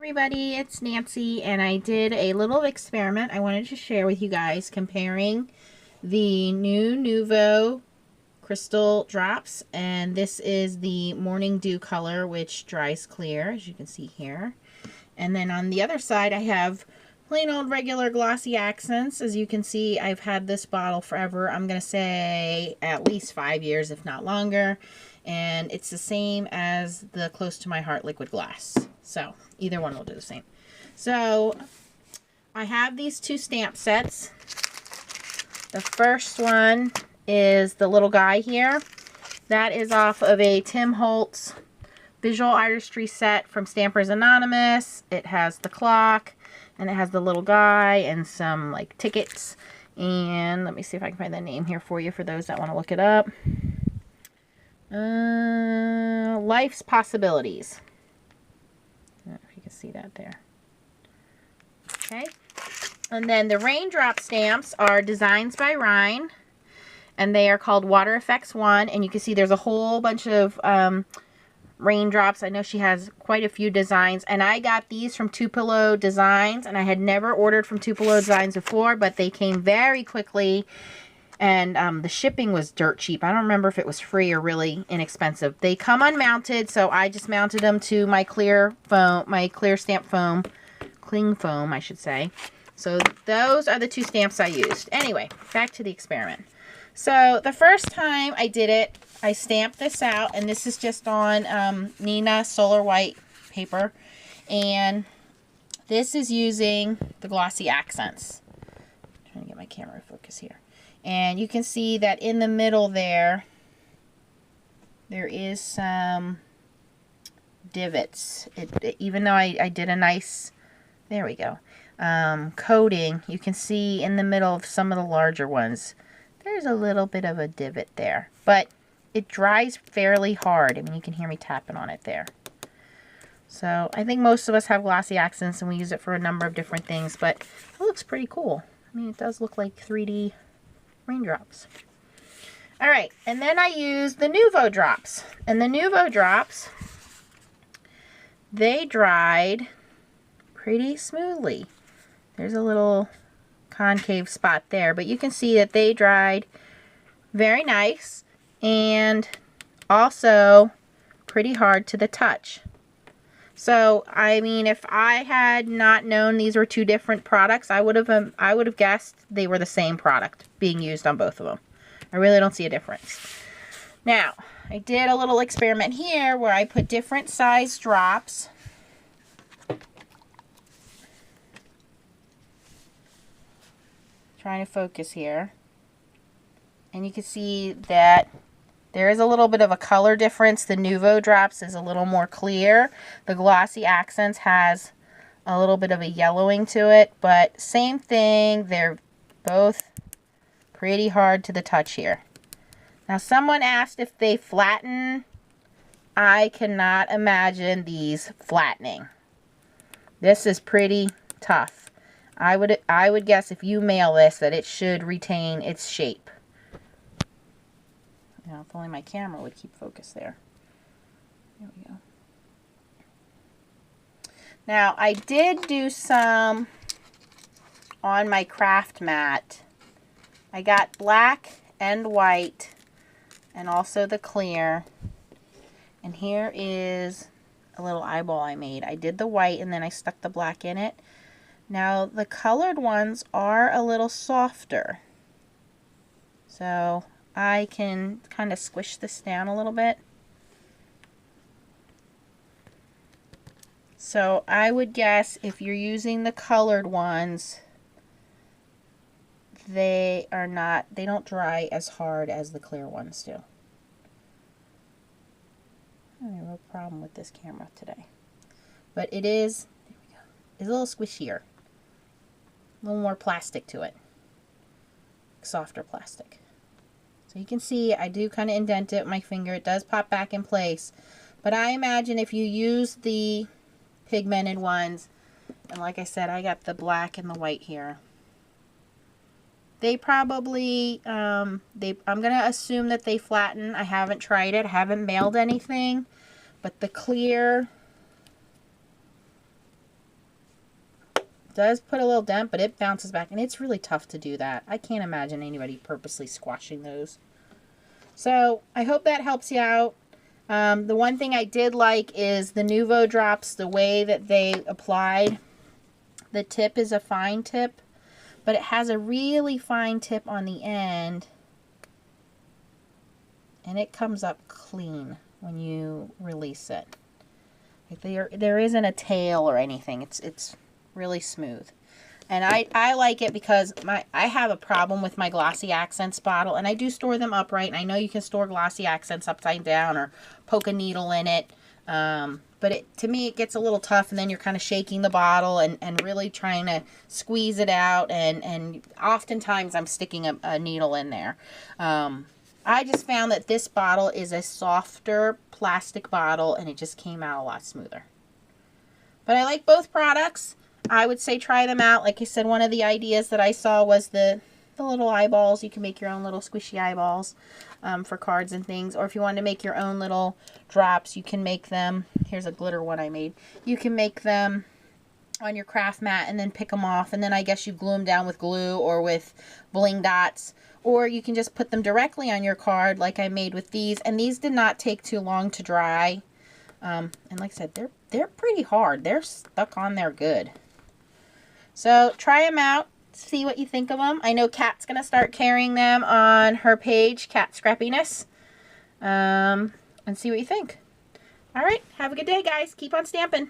Everybody, it's Nancy, and I did a little experiment I wanted to share with you guys comparing the new Nuvo crystal drops, and this is the Morning Dew color, which dries clear, as you can see here. And then on the other side, I have plain old regular glossy accents. As you can see, I've had this bottle forever. I'm going to say at least 5 years, if not longer. And it's the same as the Close to My Heart liquid glass. So either one will do the same. So I have these two stamp sets. The first one is the little guy here. That is off of a Tim Holtz visual artistry set from Stampers Anonymous. It has the clock and it has the little guy and some like tickets. And let me see if I can find the name here for you for those that want to look it up. Life's Possibilities. I don't know if you can see that there. Okay. And then the raindrop stamps are Designs by Rhine. And they are called Water Effects 1. And you can see there's a whole bunch of raindrops. I know she has quite a few designs. And I got these from Tupelo Designs. And I had never ordered from Tupelo Designs before. But they came very quickly. And the shipping was dirt cheap. I don't remember if it was free or really inexpensive. They come unmounted, so I just mounted them to my clear foam, my clear stamp foam, cling foam, I should say. So those are the two stamps I used. Anyway, back to the experiment. So the first time I did it, I stamped this out, and this is just on Nina Solar White paper. And this is using the glossy accents. I'm trying to get my camera to focus here. And you can see that in the middle there is some divots. Even though I did a nice, there we go, coating, you can see in the middle of some of the larger ones, there's a little bit of a divot there. But it dries fairly hard. I mean, you can hear me tapping on it there. So I think most of us have glossy accents and we use it for a number of different things, but it looks pretty cool. I mean, it does look like 3D raindrops. All right, and then I used the Nuvo drops. And the Nuvo drops, they dried pretty smoothly. There's a little concave spot there, but you can see that they dried very nice and also pretty hard to the touch. So, I mean, if I had not known these were two different products, I would have guessed they were the same product being used on both of them. I really don't see a difference. Now, I did a little experiment here where I put different size drops. Trying to focus here. And you can see that there is a little bit of a color difference. The Nuvo drops is a little more clear. The glossy accents has a little bit of a yellowing to it, but same thing. They're both pretty hard to the touch here. Now, someone asked if they flatten. I cannot imagine these flattening. This is pretty tough. I would guess if you mail this that it should retain its shape. Now, if only my camera would keep focus there. There we go. Now, I did do some on my craft mat. I got black and white and also the clear. And here is a little eyeball I made. I did the white and then I stuck the black in it. Now, the colored ones are a little softer. So I can kind of squish this down a little bit. So I would guess if you're using the colored ones, they don't dry as hard as the clear ones do. I have a real problem with this camera today. But it is, there we go, it's a little squishier. A little more plastic to it. Softer plastic. So you can see I do kind of indent it with my finger. It does pop back in place. But I imagine if you use the pigmented ones, and like I said, I got the black and the white here. They probably, I'm going to assume that they flatten. I haven't tried it. I haven't mailed anything. But the clear does put a little dent, but it bounces back, and it's really tough to do that. I can't imagine anybody purposely squashing those. So I hope that helps you out. The one thing I did like is the Nuvo drops, the way that they applied. The tip is a fine tip, but it has a really fine tip on the end, and it comes up clean when you release it. Like there isn't a tail or anything. It's really smooth. And I like it because I have a problem with my Glossy Accents bottle, and I do store them upright. And I know you can store Glossy Accents upside down or poke a needle in it. But to me, it gets a little tough, and then you're kind of shaking the bottle and really trying to squeeze it out. And oftentimes I'm sticking a needle in there. I just found that this bottle is a softer plastic bottle, and it just came out a lot smoother. But I like both products. I would say try them out. Like I said, one of the ideas that I saw was the little eyeballs. You can make your own little squishy eyeballs for cards and things. Or if you want to make your own little drops, you can make them. Here's a glitter one I made. You can make them on your craft mat and then pick them off. And then I guess you glue them down with glue or with bling dots. Or you can just put them directly on your card like I made with these. And these did not take too long to dry. And like I said, they're pretty hard. They're stuck on there good. So try them out. See what you think of them. I know Kat's going to start carrying them on her page, Cat Scrappiness. And see what you think. All right. Have a good day, guys. Keep on stamping.